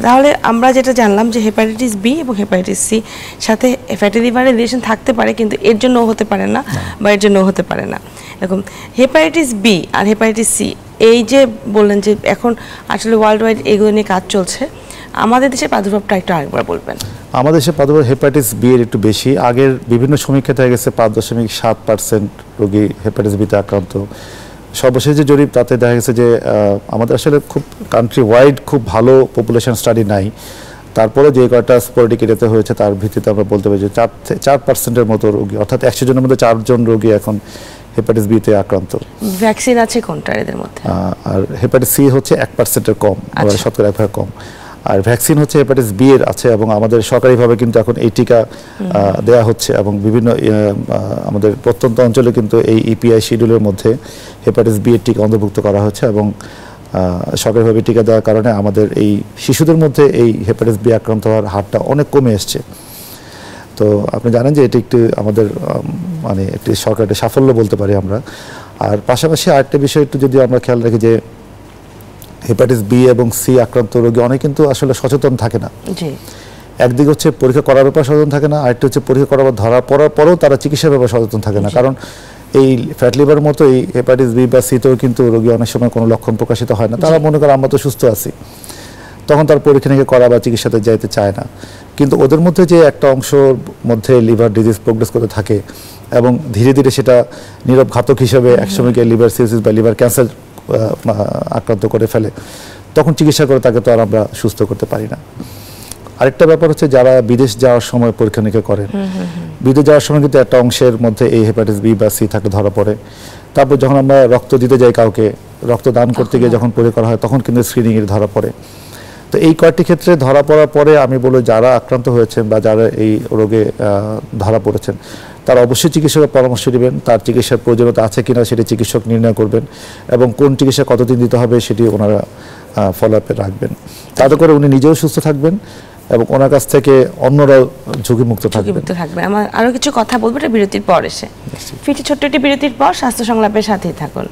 তাহলে আমরা যেটা জানলাম যে হেপাটাইটিস বি এবং হেপাটাইটিস সি সাথে ফ্যাটি লিভারের রিলেশন থাকতে পারে, কিন্তু এর জন্য হতে পারে না বা এর জন্য হতে পারে না। এরকম হেপাটাইটিস বি আর হেপাটাইটিস সি, এই যে বললেন যে এখন আসলে ওয়ার্ল্ড ওয়াইড এগুলো নিয়ে কাজ চলছে, আমাদের দেশের প্রাদুর্ভাবটা একটু আরেকবার বলবেন। আমাদের দেশে প্রাদুর্ভাব হেপাটাইটিস বি এর একটু বেশি। আগের বিভিন্ন সমীক্ষা দেখা গেছে 5.7% রোগী হেপাটাইটিস বিতে আক্রান্ত। সর্বশেষ যে জরিপ তাতে দেখা গেছে যে আমাদের আসলে খুব কান্ট্রি ওয়াইড খুব ভালো পপুলেশন স্টাডি নাই, তারপরে যে কয়টা স্পোরেডিক এরিয়াতে হয়েছে তার ভিত্তিতে আমরা বলতে পারি যে 4% মতো রোগী, অর্থাৎ 100 জনের মধ্যে 4 জন রোগী এখন হেপাটাইটিস বিতে আক্রান্ত। ভ্যাকসিন আছে কোনটার এদের মধ্যে? আর হেপাটাইটিস সি হচ্ছে 1%-এর কম, শতকরা 1% কম। আর ভ্যাকসিন হচ্ছে হেপাটাইটিস বি এর আছে, এবং আমাদের সরকারিভাবে কিন্তু এখন এই টিকা দেওয়া হচ্ছে, এবং বিভিন্ন আমাদের প্রত্যন্ত অঞ্চলে কিন্তু এই ইপিআই শিডিউলের মধ্যে হেপাটাইটিস বি এর টিকা অন্তর্ভুক্ত করা হচ্ছে, এবং সরকারিভাবে টিকা দেওয়ার কারণে আমাদের এই শিশুদের মধ্যে এই হেপাটাইটিস বি আক্রান্ত হওয়ার হারটা অনেক কমে এসছে। তো আপনি জানেন যে এটি একটি আমাদের মানে একটি সরকারের সাফল্য বলতে পারি আমরা। আর পাশাপাশি আরেকটা বিষয় একটু যদি আমরা খেয়াল রাখি যে হেপাটাইটিস বি এবং সি আক্রান্ত রোগী অনেক কিন্তু আসলে সচেতন থাকে না। একদিকে হচ্ছে পরীক্ষা করার ব্যাপারে সচেতন থাকে না, আরেকটা হচ্ছে পরীক্ষা করার ধরা পড়ার পরেও তারা চিকিৎসার ব্যাপারে সচেতন থাকে না। কারণ এই ফ্যাট লিভার মতো এই হেপাটাইটিস বি বা সিতেও কিন্তু রোগী অনেক সময় কোনো লক্ষণ প্রকাশিত হয় না। তারা মনে করে আমরা তো সুস্থ আছি, তখন তার পরীক্ষা নিরীক্ষা করা বা চিকিৎসাতে যাইতে চায় না। কিন্তু ওদের মধ্যে যে একটা অংশের মধ্যে লিভার ডিজিজ প্রোগ্রেস করতে থাকে এবং ধীরে ধীরে সেটা নীরব ঘাতক হিসেবে একসময় গিয়ে লিভার সিরোসিস বা লিভার ক্যান্সার আক্রান্ত করে ফেলে, তখন চিকিৎসা করে তাকে তো আর আমরা সুস্থ করতে পারি না। আরেকটা ব্যাপার হচ্ছে যারা বিদেশ যাওয়ার সময় পরীক্ষা নিরীক্ষা করেন, বিদেশ যাওয়ার সময় কিন্তু একটা অংশের মধ্যে এই হেপাটাইটিস বি বা সি থাকে ধরা পড়ে। তারপর যখন আমরা রক্ত দিতে যাই কাউকে, রক্ত দান করতে গিয়ে যখন পরীক্ষা করা হয় তখন কিন্তু স্ক্রিনিংয়ের ধরা পড়ে। তো এই কয়েকটি ক্ষেত্রে ধরা পড়ার পরে আমি বলবো যারা আক্রান্ত হয়েছেন বা যারা এই রোগে ধরা পড়েছেন তারা অবশ্যই চিকিৎসকের পরামর্শ নেবেন, তার চিকিৎসার প্রয়োজনীয়তা আছে কিনা সেটি চিকিৎসক নির্ণয় করবেন, এবং কোন চিকিৎসা কতদিন দিতে হবে সেটি ওনারা ফলো আপে রাখবেন। তাতে করে উনি নিজেও সুস্থ থাকবেন এবং ওনার কাছ থেকে অন্যরাও ঝুঁকিমুক্ত থাকবে। আমার আরো কিছু কথা বলবো, এটা বিরতির পর এসে ফিরছি ছোট্ট একটি বিরতির পর। স্বাস্থ্য সংলাপের সাথেই থাকুন।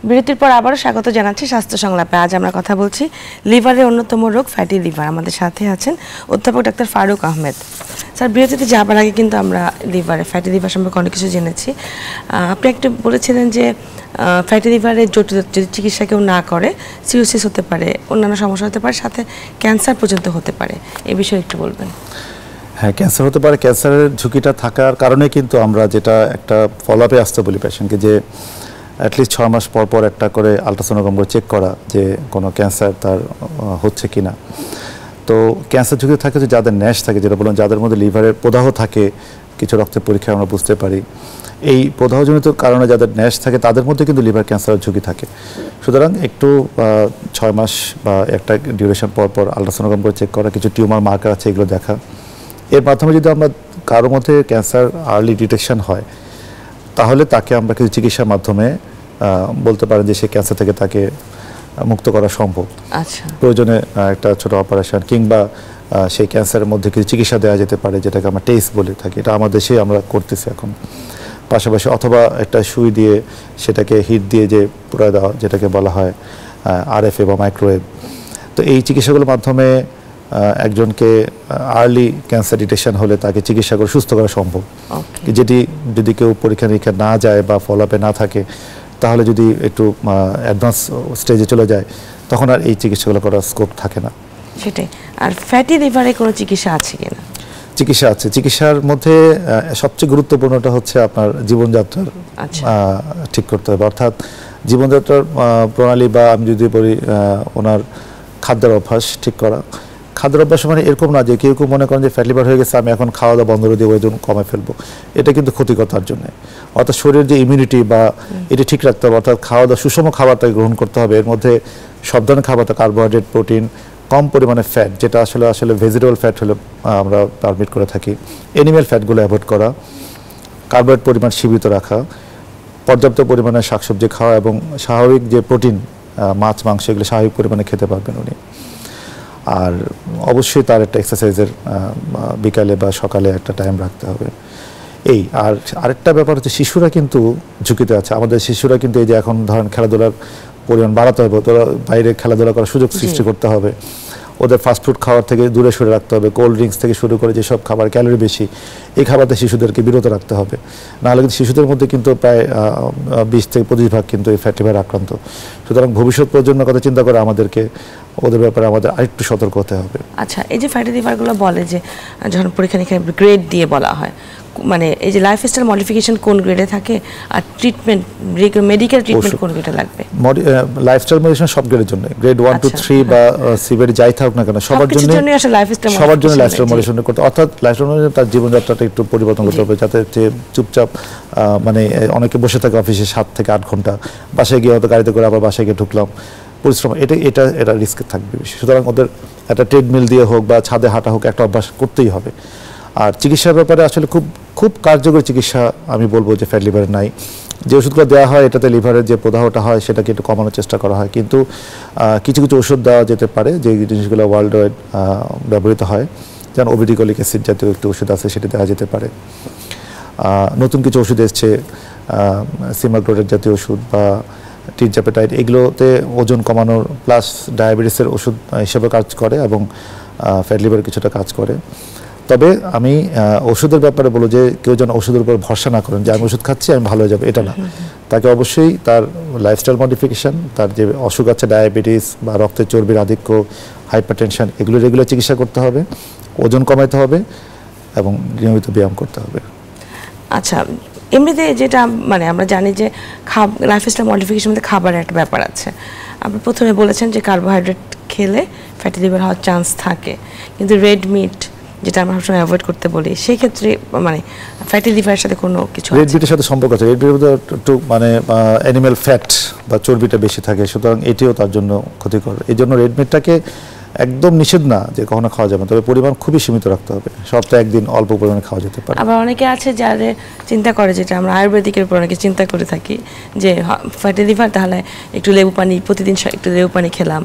বিরতির পর আবারও স্বাগত জানাচ্ছি স্বাস্থ্য সংলাপে। আজ আমরা কথা বলছি লিভারের অন্যতম রোগ ফ্যাটি লিভার। আমাদের সাথে আছেন অধ্যাপক ডাক্তার ফারুক আহমেদ। স্যার, বিরতিতে যাবার আগে কিন্তু আমরা ফ্যাটি লিভার সম্পর্কে অনেক কিছু জেনেছি। আপনি একটু বলেছিলেন যে ফ্যাটি লিভারের জটিলতা যদি চিকিৎসা কেউ না করে সিরোসিস হতে পারে, অন্যান্য সমস্যা হতে পারে, সাথে ক্যান্সার পর্যন্ত হতে পারে। এই বিষয়ে একটু বলবেন। হ্যাঁ, ক্যান্সার হতে পারে। ক্যান্সারের ঝুঁকিটা থাকার কারণে কিন্তু আমরা যেটা একটা ফলো আপে আসতে বলি পেশেন্টকে, যে অ্যাটলিস্ট 6 মাস পর পর একটা করে আলট্রাসোনোগ্রাম করে চেক করা যে কোনো ক্যান্সার তার হচ্ছে কিনা। তো ক্যান্সার ঝুঁকি থাকে যে যাদের ন্যাশ থাকে, যেটা বললাম, যাদের মধ্যে লিভারের প্রদাহ থাকে, কিছু রক্তের পরীক্ষায় আমরা বুঝতে পারি এই প্রদাহজনিত কারণে যাদের ন্যাশ থাকে তাদের মধ্যে কিন্তু লিভার ক্যান্সারের ঝুঁকি থাকে। সুতরাং একটু 6 মাস বা একটা ডিউরেশন পর পর আলট্রাসোনোগ্রাম করে চেক করা, কিছু টিউমার মার্কার আছে এগুলো দেখা, এর মাধ্যমে যদি আমরা কারোর মধ্যে ক্যান্সার আর্লি ডিটেকশন হয় তাহলে তাকে আমরা কিছু চিকিৎসার মাধ্যমে বলতে পারেন যে সেই ক্যান্সার থেকে তাকে মুক্ত করা সম্ভব। আচ্ছা, প্রয়োজনে একটা ছোট অপারেশন কিংবা সেই ক্যান্সারের মধ্যে কিছু চিকিৎসা দেওয়া যেতে পারে, যেটাকে আমরা টেস্ট বলে থাকি। এটা আমাদের দেশেই আমরা করতেছি এখন। পাশাপাশি অথবা একটা সুই দিয়ে সেটাকে হিট দিয়ে যে পুরাই দেওয়া, যেটাকে বলা হয় আরএফএ বা মাইক্রোওয়েভ। তো এই চিকিৎসাগুলোর মাধ্যমে একজনকে আর্লি ক্যান্সার ডিটেকশন হলে তাকে চিকিৎসা করে সুস্থ করা সম্ভব। যেটি যদি কেউ পরীক্ষা নিরীক্ষা না যায় বা ফলো আপে না থাকে, তাহলে যদি একটু অ্যাডভান্স স্টেজে চলে যায় তখন আর এই চিকিৎসাগুলো করার স্কোপ থাকে না। সেটাই। আর ফ্যাটি লিভারে কোনো চিকিৎসা আছে কিনা? চিকিৎসা আছে। চিকিৎসার মধ্যে সবচেয়ে গুরুত্বপূর্ণটা হচ্ছে আপনার জীবনযাত্রার ঠিক করতে হবে, অর্থাৎ জীবনযাত্রার প্রণালী বা আমি যদি বলি ওনার খাদ্যের অভ্যাস ঠিক করা। খাদ্যের অভ্যাস মানে এরকম না যে কেউ কেউ মনে করেন যে ফ্যাট লিভার হয়ে গেছে আমি এখন খাওয়া দাওয়া বন্ধ করে দিয়ে ওজন কমে ফেলবো, এটা কিন্তু ক্ষতিকর তার জন্য। অর্থাৎ শরীরের যে ইমিউনিটি বা এটি ঠিক রাখতে হবে, অর্থাৎ খাওয়া দাওয়া সুষম খাবার তাকে গ্রহণ করতে হবে। এর মধ্যে সব ধরনের খাবার, কার্বোহাইড্রেট, প্রোটিন, কম পরিমাণে ফ্যাট, যেটা আসলে ভেজিটেবল ফ্যাট হলে আমরা পারমিট করে থাকি, অ্যানিম্যাল ফ্যাটগুলো অ্যাভয়েড করা, কার্বোহাইড্রেট পরিমাণ সীমিত রাখা, পর্যাপ্ত পরিমাণে শাকসবজি খাওয়া এবং স্বাভাবিক যে প্রোটিন মাছ মাংস এগুলো স্বাভাবিক পরিমাণে খেতে পারবেন উনি। আর অবশ্যই তার একটা এক্সারসাইজের বিকালে বা সকালে একটা টাইম রাখতে হবে। এই আর আরেকটা ব্যাপার হচ্ছে শিশুরা কিন্তু ঝুঁকিতে আছে। আমাদের শিশুরা কিন্তু এই যে এখন ধরেন খেলাধুলার পরিমাণ বাড়াতে হবে, বাইরে খেলাধুলা করার সুযোগ সৃষ্টি করতে হবে। ওদের ফাস্টফুড খাওয়ার থেকে দূরে সরে রাখতে হবে, কোল্ড ড্রিঙ্কস থেকে শুরু করে যেসব খাবার ক্যালোরি বেশি এই খাবারতে শিশুদেরকে বিরত রাখতে হবে। নাহলে কিন্তু শিশুদের মধ্যে কিন্তু প্রায় 20 থেকে 25% কিন্তু এই ফ্যাটি লিভার আক্রান্ত। সুতরাং ভবিষ্যৎ প্রজন্মের কথা চিন্তা করে আমাদেরকে ওদের ব্যাপারে আমাদের আরেকটু সতর্ক হতে হবে। আচ্ছা, এই যে ফ্যাটি লিভারগুলো বলে যে যখন পরীক্ষা নিরীক্ষায় গ্রেড দিয়ে বলা হয়, মানে এই যে লাইফস্টাইল মডিফিকেশন কোন গ্রেডে থাকে আর ট্রিটমেন্ট মেডিকেল ট্রিটমেন্ট কোন গ্রেডে লাগবে? লাইফস্টাইল মডিফিকেশন সব গ্রেডের জন্য, গ্রেড 1 2 3 বা সিভিয়ার যাই থাকুক না কেন সবার জন্য লাইফস্টাইল মডিফিকেশন করতে, অর্থাৎ লাইফস্টাইল মডিফিকেশন তার জীবনযাত্রাটা একটু পরিবর্তন করতে হবে, যাতে চুপচাপ মানে অনেকে বসে থাকে অফিসে 7 থেকে 8 ঘন্টা, বাসায় গিয়ে হয়তো গাড়িতে করে আবার বাসায় গিয়ে ঢুকলাম, পরিশ্রম এটা রিস্কে থাকবে বেশি। সুতরাং ওদের একটা ট্রেডমিল দিয়ে হোক বা ছাদে হাঁটা হোক একটা অভ্যাস করতেই হবে। আর চিকিৎসার ব্যাপারে আসলে খুব কার্যকরী চিকিৎসা আমি বলবো যে ফ্যাটি লিভার নাই। যে ওষুধগুলো দেওয়া হয় এটাতে লিভারের যে প্রদাহটা হয় সেটাকে একটু কমানোর চেষ্টা করা হয়, কিন্তু কিছু কিছু ওষুধ দেওয়া যেতে পারে যে জিনিসগুলো ওয়ার্ল্ড ওয়াইড ব্যবহৃত হয়, যেমন ওবিডিকলিক অ্যাসিড জাতীয় একটি ওষুধ আছে সেটা দেওয়া যেতে পারে। নতুন কিছু ওষুধ এসছে সিমাগ্লোটেড জাতীয় ওষুধ বা টিরজাপেটাইড, এগুলোতে ওজন কমানোর প্লাস ডায়াবেটিসের ওষুধ হিসেবে কাজ করে এবং ফ্যাটি লিভার কিছুটা কাজ করে। তবে আমি ওষুধের ব্যাপারে বলবো যে কেউ যেন ওষুধের উপর ভরসা না করেন যে আমি ওষুধ খাচ্ছি আমি ভালো হয়ে যাবে, এটা না। তাকে অবশ্যই তার লাইফস্টাইল মডিফিকেশন, তার যে অসুখ আছে ডায়াবেটিস বা রক্তের চর্বির আধিক্য, হাইপারটেনশন, এগুলো রেগুলার চিকিৎসা করতে হবে, ওজন কমাতে হবে এবং নিয়মিত ব্যায়াম করতে হবে। আচ্ছা, এমনিতে যেটা মানে আমরা জানি যে লাইফস্টাইল মডিফিকেশন মধ্যে খাবারের একটা ব্যাপার আছে। আপনি প্রথমে বলেছেন যে কার্বোহাইড্রেট খেলে ফ্যাটি লিভার হওয়ার চান্স থাকে, কিন্তু রেড মিট যেটা আমরা সবসময় অ্যাভয়েড করতে বলি, সেই ক্ষেত্রে মানে ফ্যাটি লিভারের সাথে কোনো কিছু রেড মিটের সাথে সম্পর্ক আছে। রেড মিটের মধ্যে একটু মানে অ্যানিম্যাল ফ্যাট বা চর্বিটা বেশি থাকে, সুতরাং এটিও তার জন্য ক্ষতিকর। এই জন্য রেড মিটটাকে একদম নিষেধ না যে কখনো খাওয়া যাবে, তবে পরিমাণ খুবই সীমিত রাখতে হবে, সপ্তাহে একদিন অল্প পরিমাণে খাওয়া যেতে পারে। আবার অনেকে আছে যাদের চিন্তা করে, যেটা আমরা আয়ুর্বেদিকের উপর অনেকে চিন্তা করে থাকি যে ফ্যাটি লিভার তাহলে একটু লেবু পানি, প্রতিদিন একটু লেবু পানি খেলাম,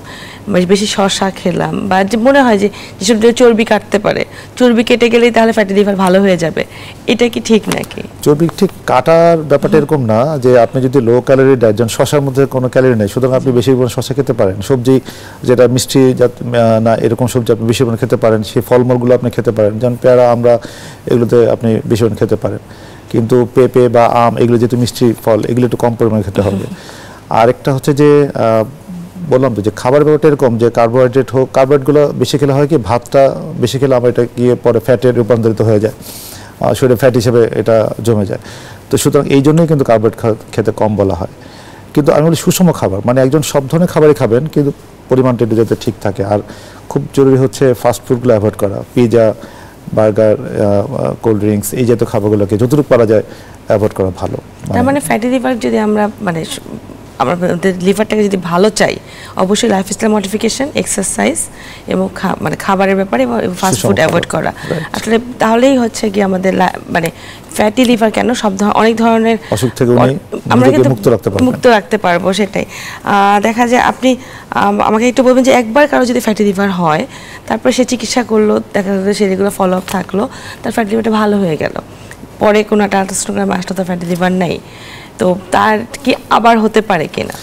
বেশি শসা খেলাম, বা যে মনে হয় যে যেসব চর্বি কাটতে পারে, চর্বি কেটে গেলেই তাহলে ফ্যাটি লিভার ভালো হয়ে যাবে, এটা কি ঠিক নাকি? চর্বি ঠিক কাটার ব্যাপারটা এরকম না যে আপনি যদি লো ক্যালোরি ডায়েট, যেমন শসার মধ্যে কোনো ক্যালোরি নেই, সুতরাং আপনি বেশি পরিমাণে শসা খেতে পারেন, সবজি যেটা মিষ্টি না এরকম সবজি আপনি বেশি পরিমাণে খেতে পারেন, সেই ফলমূলগুলো আপনি খেতে পারেন, যেমন পেয়ারা, আমরা এগুলোতে আপনি বেশি পরিমাণে খেতে পারেন, কিন্তু পেঁপে বা আম এগুলো যেহেতু মিষ্টি ফল, এগুলো একটু কম পরিমাণে খেতে হবে। আরেকটা হচ্ছে যে বললাম তো যে খাবার ব্যাপারটা এরকম যে কার্বোহাইড্রেট হোক, কার্বোহাইড্রেটগুলো বেশি খেলে হয় কি, ভাতটা বেশি খেলে আমার এটা গিয়ে পরে ফ্যাটে রূপান্তরিত হয়ে যায়, শরীরে ফ্যাট হিসেবে এটা জমে যায়। তো সুতরাং এই জন্যই কিন্তু কার্বোহাইড্রেট খেতে কম বলা হয়। কিন্তু আমি বলি সুষম খাবার, মানে একজন সব ধরনের খাবারই খাবেন কিন্তু পরিমাণটা একটু যাতে ঠিক থাকে। আর খুব জরুরি হচ্ছে ফাস্টফুডগুলো অ্যাভয়েড করা, পিৎজা, বার্গার, কোল্ড ড্রিঙ্কস, এই জাতীয় খাবারগুলোকে যতটুকু পারা যায় অ্যাভয়েড করা ভালো। তার মানে ফ্যাটি লিভার যদি আমরা মানে আমাদের লিভারটাকে যদি ভালো চাই, অবশ্যই লাইফস্টাইল মডিফিকেশন, এক্সারসাইজ এবং মানে খাবারের ব্যাপারে এবং ফাস্ট ফুড অ্যাভয়েড করা, আসলে তাহলেই হচ্ছে কি আমাদের মানে ফ্যাটি লিভার কেন সব অনেক ধরনের অসুখ থেকে আমরা কিন্তু মুক্ত রাখতে পারবো। সেটাই দেখা যায়। আপনি আমাকে একটু বলবেন যে একবার কারো যদি ফ্যাটি লিভার হয়, তারপরে সে চিকিৎসা করলো, দেখা গেলো সে রেগুলার ফলো আপ থাকলো, তার ফ্যাটি লিভারটা ভালো হয়ে গেল, পরে কোনো একটা আল্ট্রাসোনোগ্রামে আসলে তার ফ্যাটি লিভার নেই, তো তার কি আবার হতে পারে কিনা?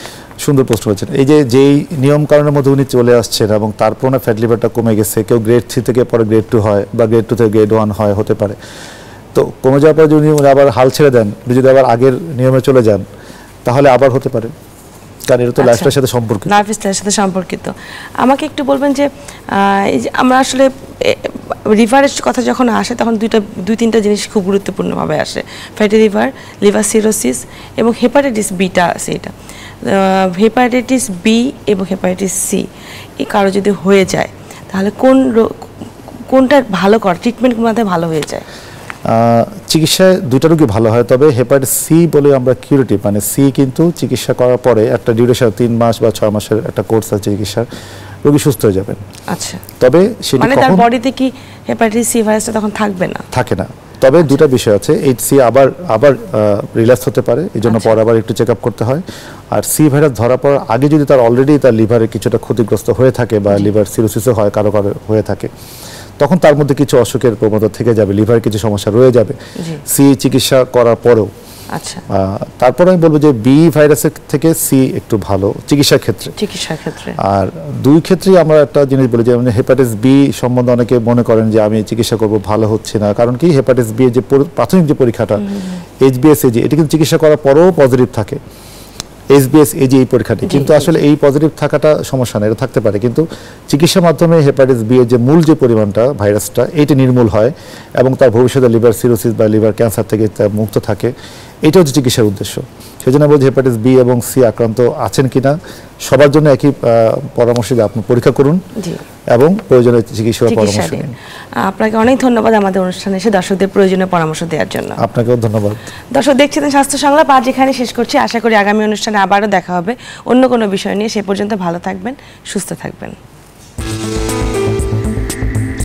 সুন্দর প্রশ্ন হয়েছে। এই যে যেই নিয়ম কারণের মধ্যে উনি চলে আসছেন এবং তারপর না ফ্যাট লিভারটা কমে গেছে, কেউ গ্রেড 3 থেকে পরে গ্রেড 2 হয় বা গ্রেড 2 থেকে গ্রেড 1 হয়, হতে পারে। তো কমে যাওয়ার পরে যদি উনি আবার হাল ছেড়ে দেন, যদি আবার আগের নিয়মে চলে যান, তাহলে আবার হতে পারে, কারণ এটা তো লাইফস্টাইলের সাথে সম্পর্কিত। লাইফস্টাইলের সাথে সম্পর্কিত। আমাকে একটু বলবেন যে এই যে আমরা আসলে লিভারের কথা যখন আসে তখন দুই তিনটা জিনিস খুব গুরুত্বপূর্ণভাবে আসে, ফ্যাটি লিভার, লিভার সিরোসিস এবং হেপাটাইটিস বিটা আছে। এটা হেপাটাইটিস বি এবং হেপাটাইটিস সি এই কারো যদি হয়ে যায়, তাহলে কোনটা ভালো কর ট্রিটমেন্ট কোনটাতে ভালো হয়ে যায়? চিকিৎসায় দুইটা রোগী ভালো হয়, তবে হেপাটাইটিস সি বলে আমরা কিউরেটিভ, মানে সি কিন্তু চিকিৎসা করার পরে একটা ডিউরেশন 3 মাস বা 6 মাসের একটা কোর্স আছে চিকিৎসার, রোগী সুস্থ হয়ে যাবেন। আচ্ছা, তবে সেটা মানে তার বডিতে কি হেপাটাইটিস সি ভাইরাসটা তখন থাকবে না? থাকে না। তবে দুটা বিষয় আছে, এই সি আবার রিল্যাক্স হতে পারে, এই জন্য পরে আবার একটু চেক আপ করতে হয়। আর সি ভাইরাস ধরা পড়ার আগে যদি তার অলরেডি তার লিভারে কিছুটা ক্ষতিগ্রস্ত হয়ে থাকে বা লিভার সিরোসিসও হয় কারো হয়ে থাকে, তখন তার মধ্যে কিছু অসুখের প্রবণতা থেকে যাবে, লিভারে কিছু সমস্যা রয়ে যাবে সি চিকিৎসা করার পরেও। আচ্ছা, তারপরে আমি বলবো যে বি ভাইরাসের থেকে সি একটু ভালো চিকিৎসার ক্ষেত্রে। আর দুই ক্ষেত্রেই আমরা একটা জিনিস বলি যে হেপাটাইটিস বি সম্বন্ধে অনেকে মনে করেন যে আমি চিকিৎসা করব, ভালো হচ্ছে না, কারণ কি হেপাটাইটিস বি এর যে প্রাথমিক যে পরীক্ষাটা HbS-Ag, এটি কিন্তু চিকিৎসা করার পরেও পজিটিভ থাকে। HbS-Ag এই পরীক্ষাটি কিন্তু আসলে এই পজিটিভ থাকাটা সমস্যা না, এটা থাকতে পারে, কিন্তু চিকিৎসার মাধ্যমে হেপাটাইটিস বি এর যে মূল যে পরিমাণটা ভাইরাসটা এইটা নির্মূল হয় এবং তার ভবিষ্যতে লিভার সিরোসিস বা লিভার ক্যান্সার থেকে মুক্ত থাকে। এটা হচ্ছে চিকিৎসার উদ্দেশ্য। সেই জন্য বলছি হেপাটাইটিস বি এবং সি আক্রান্ত আছেন কিনা সবার জন্য একই পরামর্শ দিয়ে আপনি পরীক্ষা করুন এবং প্রয়োজনীয় চিকিৎসার পরামর্শ নিন। আপনাকে অনেক ধন্যবাদ আমাদের অনুষ্ঠানে এসে দর্শকদের প্রয়োজনীয় পরামর্শ দেওয়ার জন্য। আপনাকেও ধন্যবাদ। দর্শক দেখছিলেন স্বাস্থ্য সংলাপ, আজ এখানে শেষ করছি। আশা করি আগামী অনুষ্ঠানে আবারও দেখা হবে অন্য কোনো বিষয় নিয়ে। সে পর্যন্ত ভালো থাকবেন, সুস্থ থাকবেন।